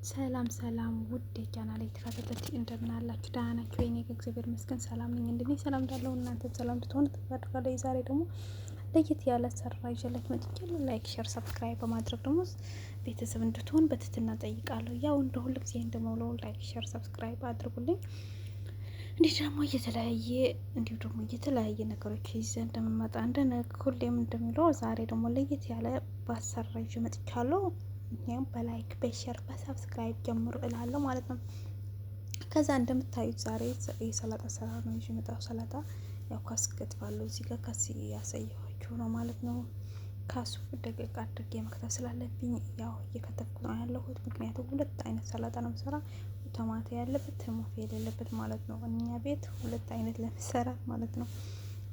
ሰላም ሰላም ውድ የቻናሌ ተከታታዮች እንደምን አላችሁ? ደህና ናችሁ? የኔ እግዚአብሔር ይመስገን ሰላም ነኝ። እንደኔ ሰላም እንዳለው እናንተ ሰላም እንድትሆኑ ተስፋ አደርጋለሁ። ዛሬ ደግሞ ለየት ያለ ስራ ይዤላችሁ መጥቻለሁ። ላይክ፣ ሼር፣ ሰብስክራይብ በማድረግ ደግሞ ቤተሰብ እንድትሆን በትህትና ጠይቃለሁ። ያው እንደ ሁሉ ጊዜ እንደመውለው ላይክ፣ ሼር፣ ሰብስክራይብ አድርጉልኝ። እንዲህ ደግሞ የተለያየ ነገሮች ይዘን እንደምመጣ ሁሌም እንደሚለው ዛሬ ደግሞ ለየት ያለ ባሰራ ይዤ መጥቻለሁ። ይሄም በላይክ በሼር በሰብስክራይብ ጀምሩ እላለሁ ማለት ነው። ከዛ እንደምታዩት ዛሬ የሰላጣ ስራ ነው ይዤ የመጣሁ። ሰላጣ ያው ካስ ከትፋለሁ። እዚህ ጋር ካስ ያሳየኋችሁ ነው ማለት ነው። ካሱ ደቀቅ አድርጌ መክተፍ ስላለብኝ ያው እየከተፍኩ ነው ያለሁት። ምክንያቱም ሁለት አይነት ሰላጣ ነው የምሰራ፣ ቶማቶ ያለበት ቶማቶ የሌለበት ማለት ነው። እኛ ቤት ሁለት አይነት ለመሰራት ማለት ነው።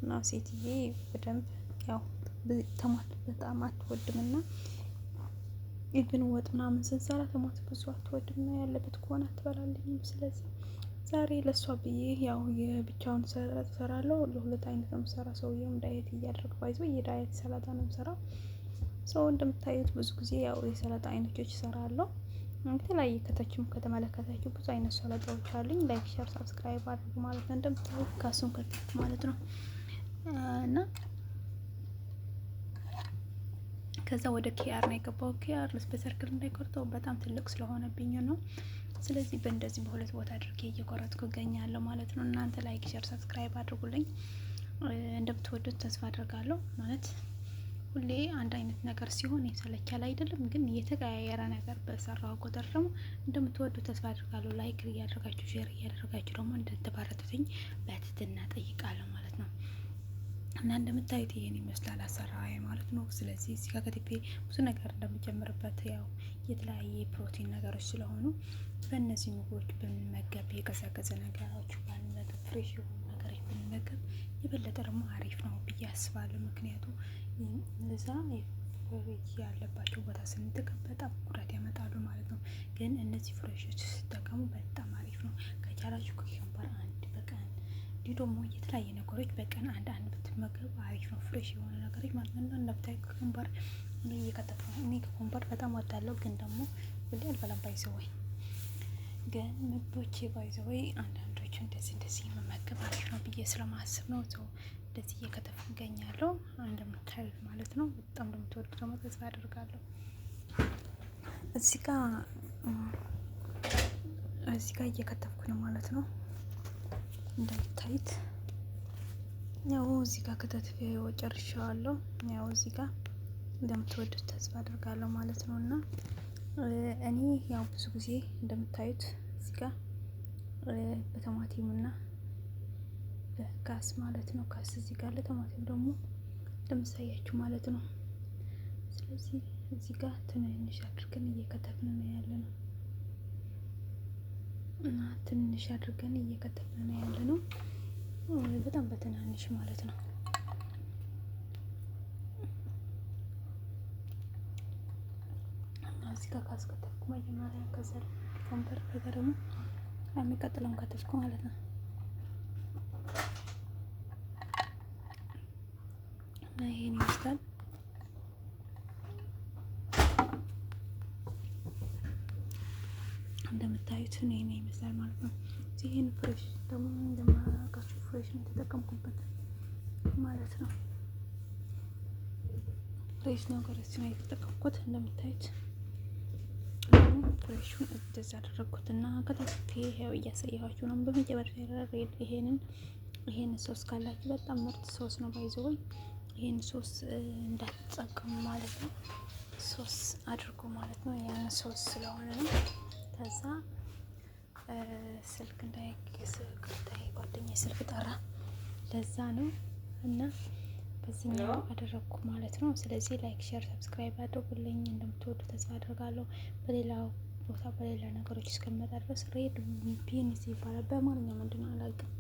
እና ሴትዬ በደንብ ያው ቶማቶ በጣም አትወድምና ኢቭን ወጥ ምናምን ስንሰራ ቶማቶ ብዙ አትወድም ነው ያለበት ከሆነ አትበላልኝም። ስለዚህ ዛሬ ለሷ ብዬ ያው የብቻውን ሰላጣ እሰራለሁ። ለሁለት አይነት ነው የምሰራ። ሰውዬውም ዳይት እያደረገ ባይዘው የዳይት ሰላጣ ነው የምሰራው። ሰው እንደምታዩት ብዙ ጊዜ ያው የሰላጣ አይነቶች እሰራለሁ። የተለያየ ከታችም ከተመለከታችሁ ብዙ አይነት ሰላጣዎች አሉኝ። ላይክ፣ ሼር፣ ሰብስክራይብ አድርጉ ማለት ነው። እንደምታዩት ካሱን ከተት ማለት ነው እና ከዛ ወደ ኪያር ነው የገባው። ኪያር በሰርክል እንዳይቆርጠው በጣም ትልቅ ስለሆነብኝ ነው። ስለዚህ በእንደዚህ በሁለት ቦታ አድርጌ እየቆረጥኩ እገኛለሁ ማለት ነው። እናንተ ላይክ፣ ሼር፣ ሰብስክራይብ አድርጉልኝ። እንደምትወዱት ተስፋ አድርጋለሁ። ማለት ሁሌ አንድ አይነት ነገር ሲሆን ይሰለቻል አይደለም? ግን የተቀያየረ ነገር በሰራው ቁጥር ደግሞ እንደምትወዱት ተስፋ አድርጋለሁ። ላይክ እያደረጋችሁ ሼር እያደረጋችሁ ደግሞ እንድትባረቱኝ በትህትና ጠይቃለሁ ማለት ነው። እና እንደምታዩት ይሄን ይመስላል አሰራራዊ ማለት ነው። ስለዚህ እዚህ ጋር ከትፌ ብዙ ነገር እንደምጨምርበት ያው የተለያየ ፕሮቲን ነገሮች ስለሆኑ በእነዚህ ምግቦች ብንመገብ የቀዘቀዘ ነገሮች ባንመገብ ፍሬሽ የሆኑ ነገሮች ብንመገብ የበለጠ ደግሞ አሪፍ ነው ብዬ አስባለሁ። ምክንያቱም እዛ ፍሬሽ ያለባቸው ቦታ ስንጠቀም በጣም ጉዳት ያመጣሉ ማለት ነው። ግን እነዚህ ፍሬሾች ሲጠቀሙ በጣም አሪፍ ነው። ከቻላችሁ ኩኪምበር አንድ በቀን እንዲሁ ደግሞ የተለያየ ነገሮች በቀን አንድ ብትመገቡ አሪፍ ነው። ፍሬሽ የሆነ ነገሮች ማለት ነው። እንደምታዩ ኩኩምበር እየከተፍኩ ነው። እኔ ኩኩምበር በጣም ወዳለሁ፣ ግን ደግሞ ሁሌ አልበላም። ባይዘወይ ግን ምግቦቼ ባይዘወይ አንዳንዶቹ እንደዚህ መመገብ አሪፍ ነው ብዬ ስለማስብ ነው ሰው እንደዚህ እየከተፍኩ እገኛለሁ። እንደምታዩት ማለት ነው። በጣም እንደምትወዱ ደግሞ ተስፋ አደርጋለሁ። እዚህ ጋር እየከተፍኩ ነው ማለት ነው። እንደምታዩት ያው እዚህ ጋር ከተትፌ ጨርሻለሁ። ያው እዚህ ጋር እንደምትወዱት ተስፋ አድርጋለሁ ማለት ነው። እና እኔ ያው ብዙ ጊዜ እንደምታዩት እዚህ ጋር በቲማቲም እና በካስ ማለት ነው። ካስ እዚህ ጋር ለቲማቲም ደግሞ እንደምሳያችሁ ማለት ነው። ስለዚህ እዚህ ጋር ትንንሽ አድርገን እየከተፍን ነው ያለ ነው እና ትንሽ አድርገን እየከተፍን ነው ያለ ነው። በጣም በትናንሽ ማለት ነው። እዚህ ጋር ካስከተፍኩ መጀመሪያ ከዛ ኮምፐር ከዛ ደግሞ የሚቀጥለውን ከተፍኩ ማለት ነው። እና ይሄን ይመስላል። እንደምታዩት ይሄን ይመስላል ማለት ነው። ይሄን ፍሬሽ ደግሞ እንደማራቃችሁ ፍሬሽ ነው የተጠቀምኩበት ማለት ነው። ፍሬሽ ነገሮች ነው የተጠቀምኩት። እንደምታዩት ፍሬሹን እንደዛ አደረኩትና ከተፍኬ ያው እያሳየኋችሁ ነው። በመጀመሪያ ይሄን ሶስ ካላችሁ በጣም ምርጥ ሶስ ነው። ባይዘወይ ይሄን ሶስ እንዳትጠቀሙ ማለት ነው። ሶስ አድርጎ ማለት ነው። ያን ሶስ ስለሆነ ነው። ከዛ ስልክ ጓደኛዬ ስልክ ጠራ፣ ለዛ ነው። እና በዚህኛው አደረግኩ ማለት ነው። ስለዚህ ላይክ፣ ሼር፣ ሰብስክራይብ አድርጉልኝ። እንደምትወዱ ተስፋ አድርጋለሁ። በሌላው ቦታ በሌላ ነገሮች እስከመጣ ድረስ ሬድ ቢንስ ይባላል። በአማርኛ ምንድነው አላውቅም።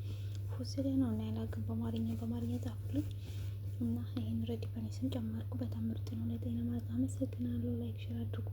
ፉስሌ ነው እና ያላውቅም። በአማርኛ ጻፉልኝ እና ይሄን ሬድ ቢንስን ጨመርኩ። በጣም ምርጥ ነው ለጤና ማለት ነው። አመሰግናለሁ። ላይክ ሼር አድርጉ።